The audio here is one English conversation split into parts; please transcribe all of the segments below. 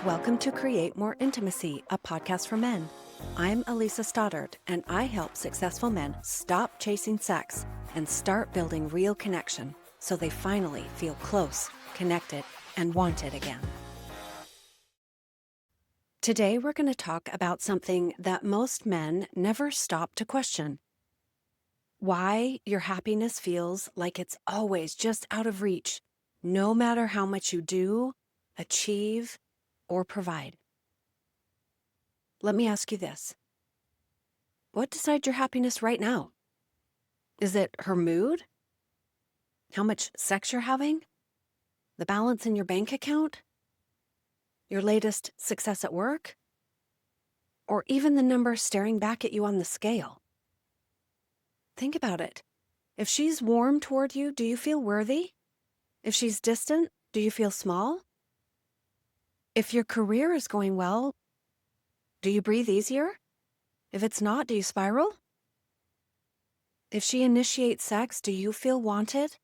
Welcome to Create More Intimacy, a podcast for men. I'm Elisa Stoddard, and I help successful men stop chasing sex and start building real connection so they finally feel close, connected, and wanted again. Today, we're going to talk about something that most men never stop to question. Why your happiness feels like it's always just out of reach, no matter how much you do, achieve, or provide. Let me ask you this. What decides your happiness right now? Is it her mood? How much sex you're having? The balance in your bank account? Your latest success at work? Or even the number staring back at you on the scale? Think about it. If she's warm toward you, do you feel worthy? If she's distant, do you feel small? If your career is going well, do you breathe easier? If it's not, do you spiral? If she initiates sex, do you feel wanted?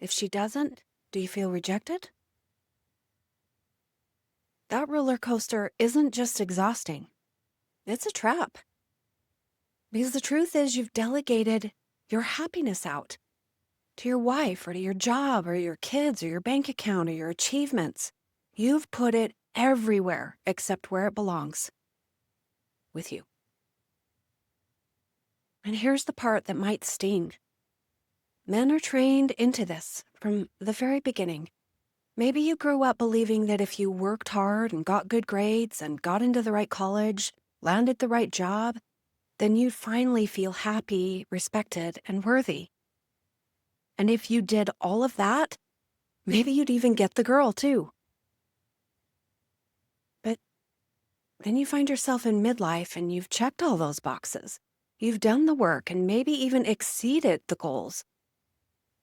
If she doesn't, do you feel rejected? That roller coaster isn't just exhausting. It's a trap. Because the truth is you've delegated your happiness out to your wife or to your job or your kids or your bank account or your achievements. You've put it everywhere except where it belongs, with you. And here's the part that might sting. Men are trained into this from the very beginning. Maybe you grew up believing that if you worked hard and got good grades and got into the right college, landed the right job, then you'd finally feel happy, respected, and worthy. And if you did all of that, maybe you'd even get the girl too. But then you find yourself in midlife and you've checked all those boxes. You've done the work and maybe even exceeded the goals.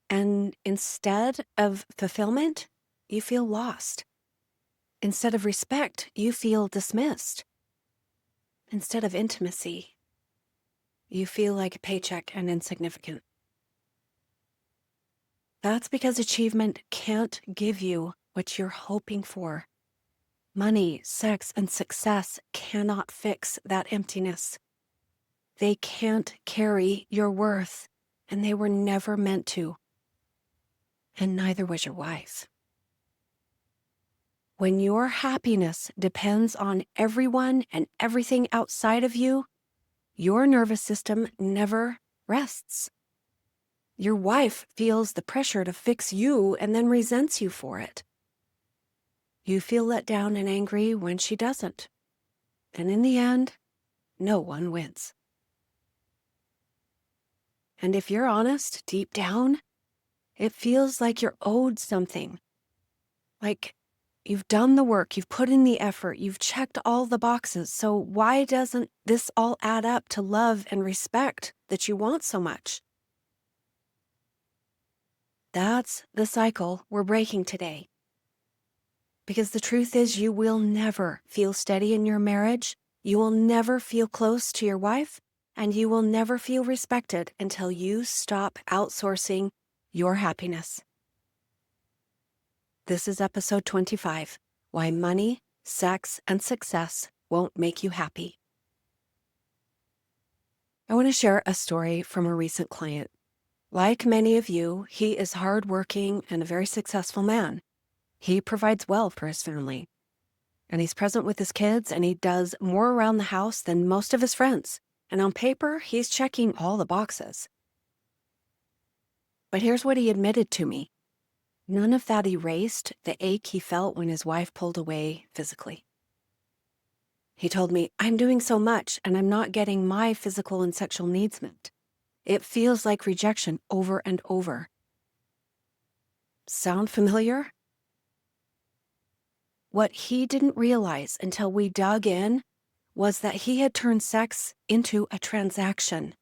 And instead of fulfillment, you feel lost. Instead of respect, you feel dismissed. Instead of intimacy, you feel like a paycheck and insignificant. That's because achievement can't give you what you're hoping for. Money, sex, and success cannot fix that emptiness. They can't carry your worth, and they were never meant to. And neither was your wife. When your happiness depends on everyone and everything outside of you, your nervous system never rests. Your wife feels the pressure to fix you and then resents you for it. You feel let down and angry when she doesn't. And in the end, no one wins. And if you're honest, deep down, it feels like you're owed something. Like you've done the work, you've put in the effort, you've checked all the boxes. So why doesn't this all add up to love and respect that you want so much? That's the cycle we're breaking today. Because the truth is you will never feel steady in your marriage, you will never feel close to your wife, and you will never feel respected until you stop outsourcing your happiness. This is episode 25, Why Money, Sex, and Success Won't Make You Happy. I want to share a story from a recent client. Like many of you, he is hardworking and a very successful man. He provides well for his family. And he's present with his kids, and he does more around the house than most of his friends. And on paper, he's checking all the boxes. But here's what he admitted to me. None of that erased the ache he felt when his wife pulled away physically. He told me, I'm doing so much, and I'm not getting my physical and sexual needs met. It feels like rejection over and over. Sound familiar? What he didn't realize until we dug in was that he had turned sex into a transaction.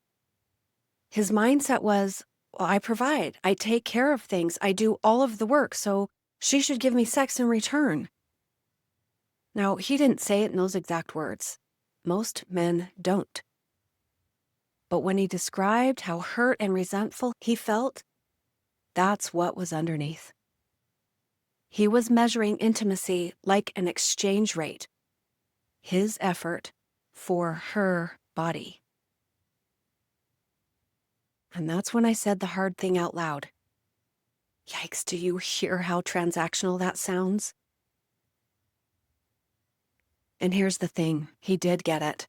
His mindset was, well, I provide, I take care of things, I do all of the work, so she should give me sex in return. Now, he didn't say it in those exact words. Most men don't. But when he described how hurt and resentful he felt, that's what was underneath. He was measuring intimacy like an exchange rate, his effort for her body. And that's when I said the hard thing out loud. Yikes, do you hear how transactional that sounds? And here's the thing, he did get it.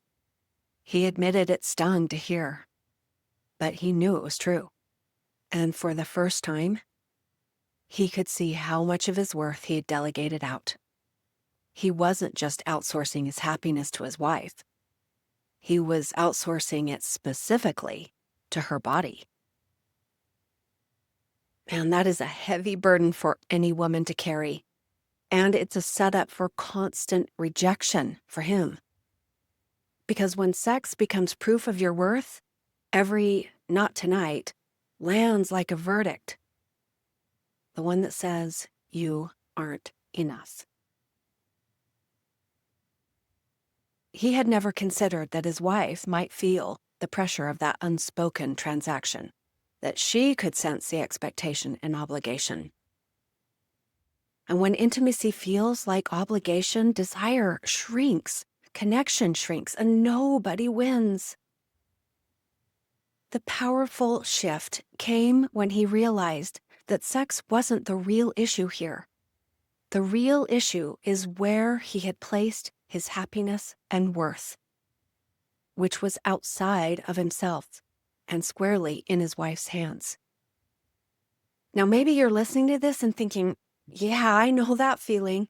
He admitted it stung to hear, but he knew it was true. And for the first time, he could see how much of his worth he had delegated out. He wasn't just outsourcing his happiness to his wife. He was outsourcing it specifically to her body. And that is a heavy burden for any woman to carry. And it's a setup for constant rejection for him. Because when sex becomes proof of your worth, every "not tonight" lands like a verdict. The one that says, you aren't enough. He had never considered that his wife might feel the pressure of that unspoken transaction, that she could sense the expectation and obligation. And when intimacy feels like obligation, desire shrinks, connection shrinks, and nobody wins. The powerful shift came when he realized that sex wasn't the real issue here. The real issue is where he had placed his happiness and worth, which was outside of himself and squarely in his wife's hands. Now, maybe you're listening to this and thinking, yeah, I know that feeling.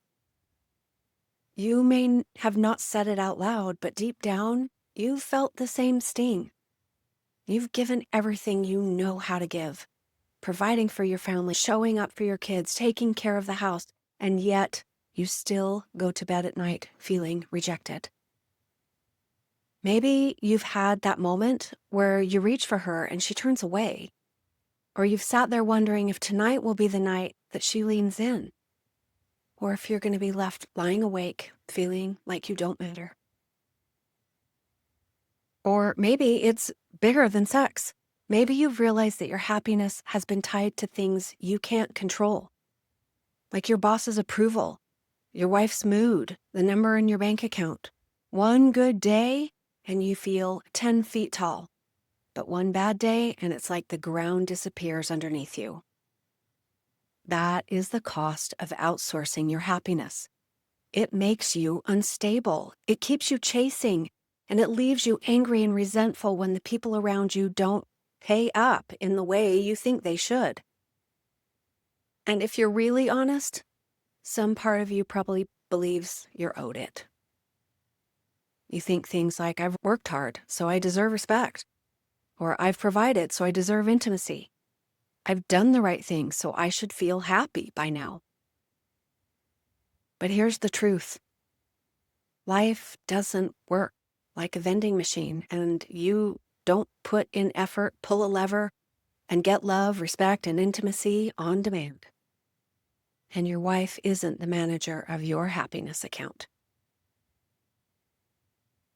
You may have not said it out loud, but deep down, you felt the same sting. You've given everything you know how to give, providing for your family, showing up for your kids, taking care of the house, and yet you still go to bed at night feeling rejected. Maybe you've had that moment where you reach for her and she turns away, or you've sat there wondering if tonight will be the night that she leans in, or if you're going to be left lying awake feeling like you don't matter. Or maybe it's bigger than sex. Maybe you've realized that your happiness has been tied to things you can't control, like your boss's approval, your wife's mood, the number in your bank account. One good day and you feel 10 feet tall, but one bad day and it's like the ground disappears underneath you. That is the cost of outsourcing your happiness. It makes you unstable. It keeps you chasing, and it leaves you angry and resentful when the people around you don't pay up in the way you think they should. And if you're really honest, some part of you probably believes you're owed it. You think things like, I've worked hard, so I deserve respect. Or I've provided, so I deserve intimacy. I've done the right thing, so I should feel happy by now. But here's the truth. Life doesn't work like a vending machine, and you don't put in effort, pull a lever, and get love, respect, and intimacy on demand. And your wife isn't the manager of your happiness account.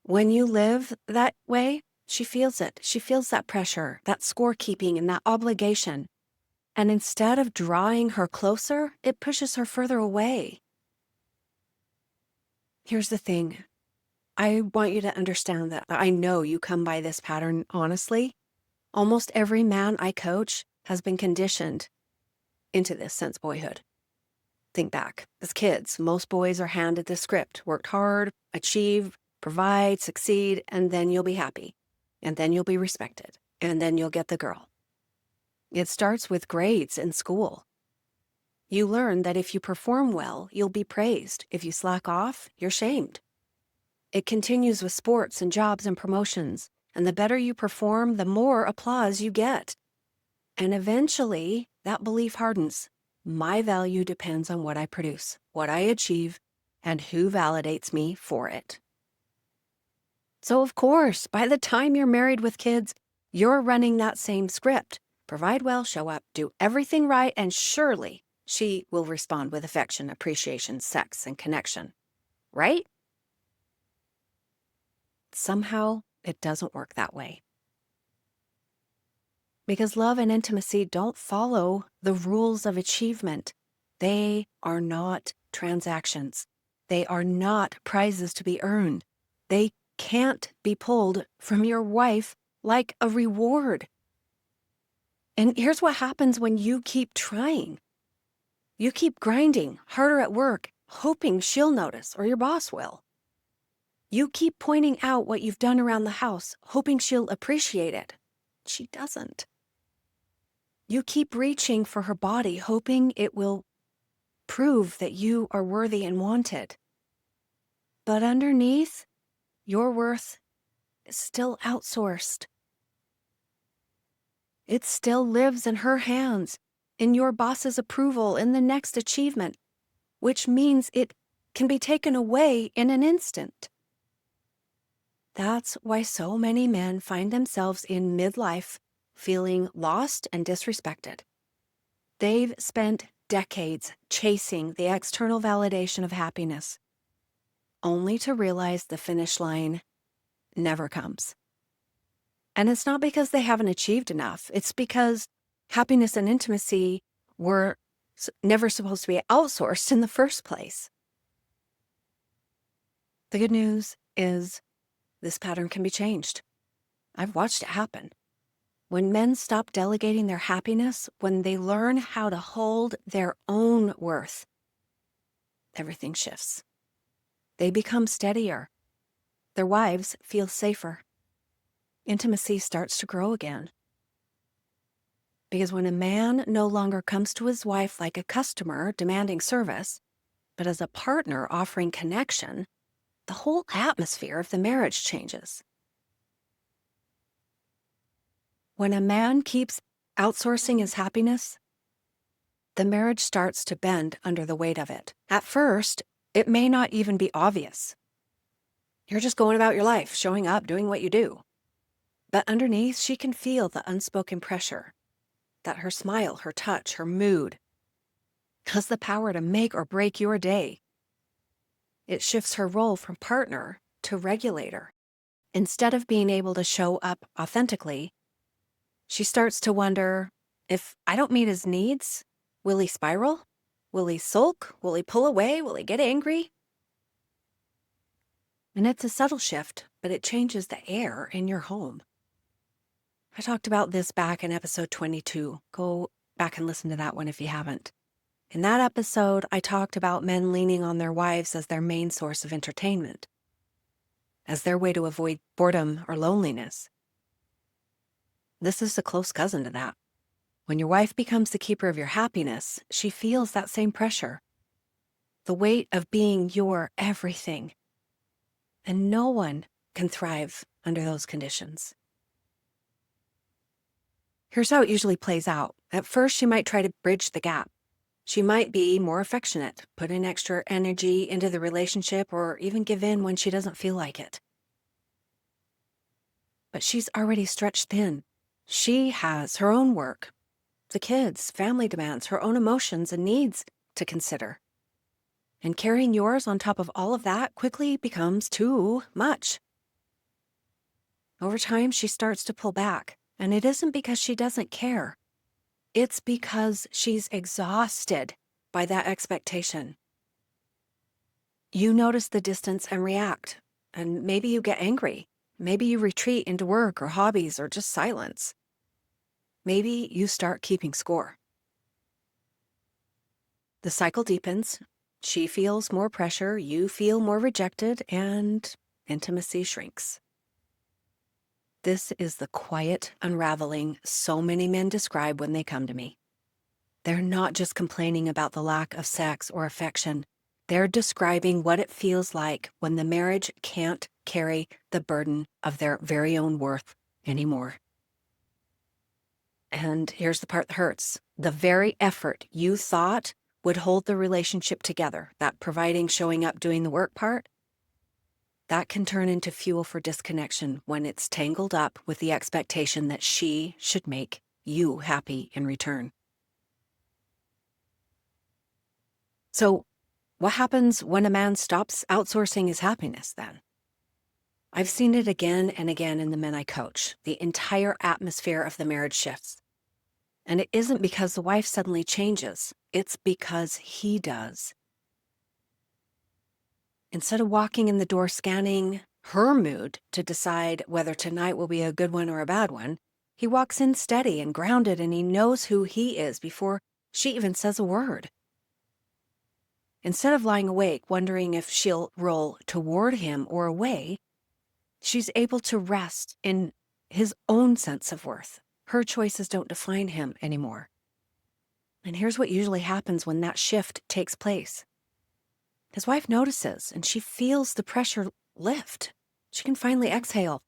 When you live that way, she feels it. She feels that pressure, that scorekeeping, and that obligation. And instead of drawing her closer, it pushes her further away. Here's the thing. I want you to understand that I know you come by this pattern honestly. Almost every man I coach has been conditioned into this since boyhood. Think back. As kids, most boys are handed the script. Work hard, achieve, provide, succeed, and then you'll be happy. And then you'll be respected. And then you'll get the girl. It starts with grades in school. You learn that if you perform well, you'll be praised. If you slack off, you're shamed. It continues with sports and jobs and promotions. And the better you perform, the more applause you get. And eventually, that belief hardens. My value depends on what I produce, what I achieve, and who validates me for it. So of course, by the time you're married with kids, you're running that same script. Provide well, show up, do everything right, and surely she will respond with affection, appreciation, sex, and connection. Right? Somehow, it doesn't work that way. Because love and intimacy don't follow the rules of achievement. They are not transactions. They are not prizes to be earned. They can't be pulled from your wife like a reward. And here's what happens when you keep trying. You keep grinding harder at work, hoping she'll notice or your boss will. You keep pointing out what you've done around the house, hoping she'll appreciate it. She doesn't. You keep reaching for her body, hoping it will prove that you are worthy and wanted. But underneath, your worth is still outsourced. It still lives in her hands, in your boss's approval, in the next achievement, which means it can be taken away in an instant. That's why so many men find themselves in midlife feeling lost and disrespected. They've spent decades chasing the external validation of happiness, only to realize the finish line never comes. And it's not because they haven't achieved enough. It's because happiness and intimacy were never supposed to be outsourced in the first place. The good news is this pattern can be changed. I've watched it happen. When men stop delegating their happiness, when they learn how to hold their own worth, everything shifts. They become steadier. Their wives feel safer. Intimacy starts to grow again. Because when a man no longer comes to his wife like a customer demanding service, but as a partner offering connection, the whole atmosphere of the marriage changes. When a man keeps outsourcing his happiness, the marriage starts to bend under the weight of it. At first, it may not even be obvious. You're just going about your life, showing up, doing what you do. But underneath, she can feel the unspoken pressure that her smile, her touch, her mood has the power to make or break your day. It shifts her role from partner to regulator. Instead of being able to show up authentically, she starts to wonder, if I don't meet his needs, will he spiral? Will he sulk? Will he pull away? Will he get angry? And it's a subtle shift, but it changes the air in your home. I talked about this back in episode 22. Go back and listen to that one if you haven't. In that episode, I talked about men leaning on their wives as their main source of entertainment, as their way to avoid boredom or loneliness. This is a close cousin to that. When your wife becomes the keeper of your happiness, she feels that same pressure, the weight of being your everything. And no one can thrive under those conditions. Here's how it usually plays out. At first, she might try to bridge the gap. She might be more affectionate, put in extra energy into the relationship, or even give in when she doesn't feel like it. But she's already stretched thin. She has her own work, the kids, family demands, her own emotions and needs to consider. And carrying yours on top of all of that quickly becomes too much. Over time, she starts to pull back, and it isn't because she doesn't care. It's because she's exhausted by that expectation. You notice the distance and react, and maybe you get angry. Maybe you retreat into work or hobbies or just silence. Maybe you start keeping score. The cycle deepens. She feels more pressure, you feel more rejected, and intimacy shrinks. This is the quiet unraveling so many men describe when they come to me. They're not just complaining about the lack of sex or affection. They're describing what it feels like when the marriage can't carry the burden of their very own worth anymore. And here's the part that hurts. The very effort you thought would hold the relationship together, that providing, showing up, doing the work part, that can turn into fuel for disconnection when it's tangled up with the expectation that she should make you happy in return. So, what happens when a man stops outsourcing his happiness then? I've seen it again and again in the men I coach. The entire atmosphere of the marriage shifts. And it isn't because the wife suddenly changes, it's because he does. Instead of walking in the door scanning her mood to decide whether tonight will be a good one or a bad one, he walks in steady and grounded, and he knows who he is before she even says a word. Instead of lying awake wondering if she'll roll toward him or away, she's able to rest in his own sense of worth. Her choices don't define him anymore. And here's what usually happens when that shift takes place. His wife notices, and she feels the pressure lift. She can finally exhale.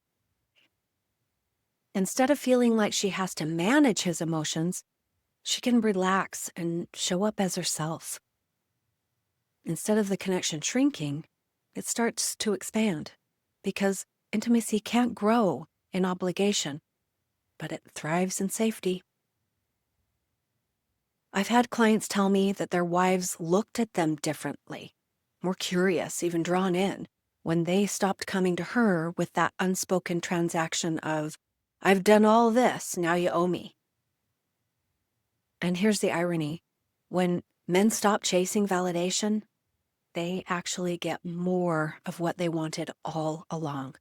Instead of feeling like she has to manage his emotions, she can relax and show up as herself. Instead of the connection shrinking, it starts to expand, because intimacy can't grow in obligation, but it thrives in safety. I've had clients tell me that their wives looked at them differently, more curious, even drawn in, when they stopped coming to her with that unspoken transaction of, "I've done all this, now you owe me." And here's the irony. When men stop chasing validation, they actually get more of what they wanted all along.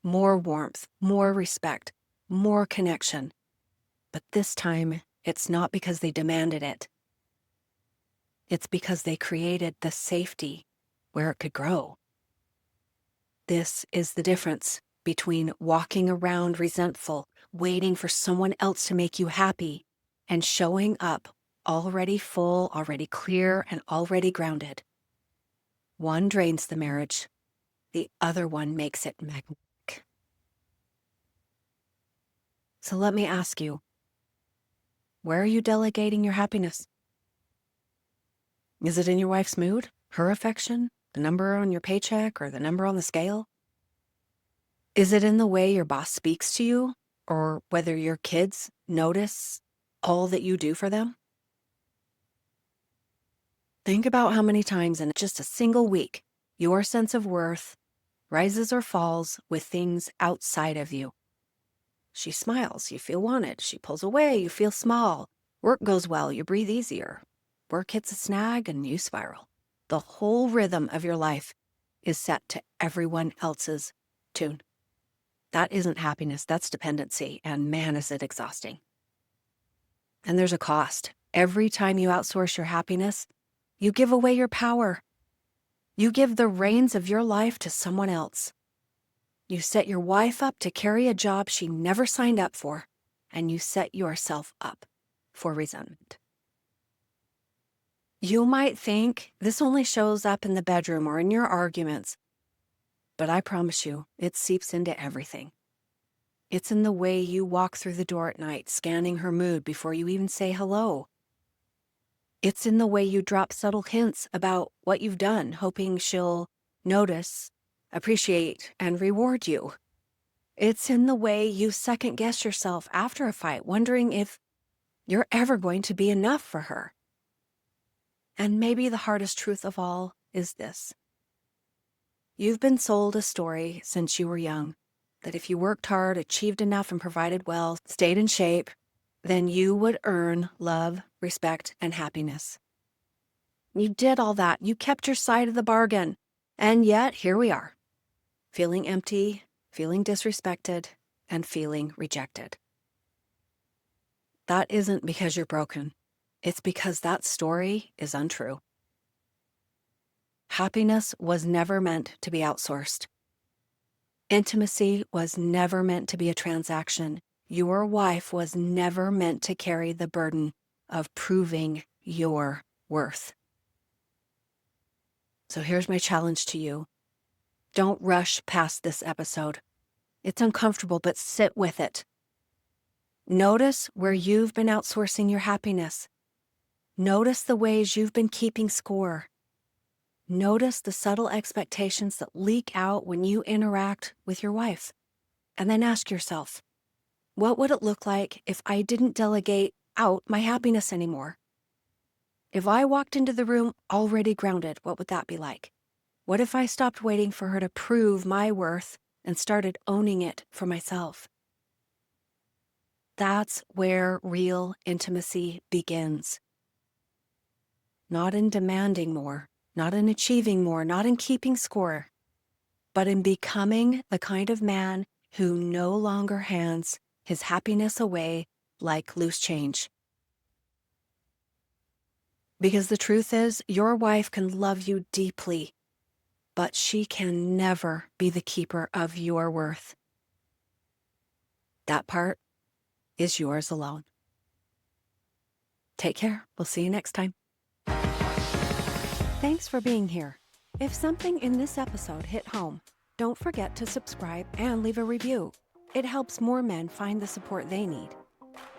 More warmth, more respect, more connection. But this time, it's not because they demanded it. It's because they created the safety where it could grow. This is the difference between walking around resentful, waiting for someone else to make you happy, and showing up already full, already clear, and already grounded. One drains the marriage, the other one makes it magnetic. So let me ask you, where are you delegating your happiness? Is it in your wife's mood, her affection, the number on your paycheck, or the number on the scale? Is it in the way your boss speaks to you, or whether your kids notice all that you do for them? Think about how many times in just a single week your sense of worth rises or falls with things outside of you. She smiles, you feel wanted. She pulls away, you feel small. Work goes well, you breathe easier. Work hits a snag and you spiral. The whole rhythm of your life is set to everyone else's tune. That isn't happiness, that's dependency, and man, is it exhausting. And there's a cost. Every time you outsource your happiness, you give away your power. You give the reins of your life to someone else. You set your wife up to carry a job she never signed up for, and you set yourself up for resentment. You might think this only shows up in the bedroom or in your arguments, but I promise you, it seeps into everything. It's in the way you walk through the door at night, scanning her mood before you even say hello. It's in the way you drop subtle hints about what you've done, hoping she'll notice, appreciate, and reward you. It's in the way you second-guess yourself after a fight, wondering if you're ever going to be enough for her. And maybe the hardest truth of all is this. You've been sold a story since you were young, that if you worked hard, achieved enough, and provided well, stayed in shape, then you would earn love, respect, and happiness. You did all that. You kept your side of the bargain. And yet, here we are, feeling empty, feeling disrespected, and feeling rejected. That isn't because you're broken. It's because that story is untrue. Happiness was never meant to be outsourced. Intimacy was never meant to be a transaction. Your wife was never meant to carry the burden of proving your worth. So here's my challenge to you. Don't rush past this episode. It's uncomfortable, but sit with it. Notice where you've been outsourcing your happiness. Notice the ways you've been keeping score. Notice the subtle expectations that leak out when you interact with your wife. And then ask yourself, what would it look like if I didn't delegate out my happiness anymore? If I walked into the room already grounded, what would that be like? What if I stopped waiting for her to prove my worth and started owning it for myself? that's where real intimacy begins. Not in demanding more, not in achieving more, not in keeping score, but in becoming the kind of man who no longer hands his happiness away like loose change. Because the truth is, your wife can love you deeply, but she can never be the keeper of your worth. That part is yours alone. Take care. We'll see you next time. Thanks for being here. If something in this episode hit home, don't forget to subscribe and leave a review. It helps more men find the support they need.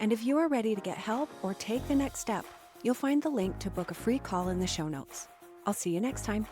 And if you are ready to get help or take the next step, you'll find the link to book a free call in the show notes. I'll see you next time.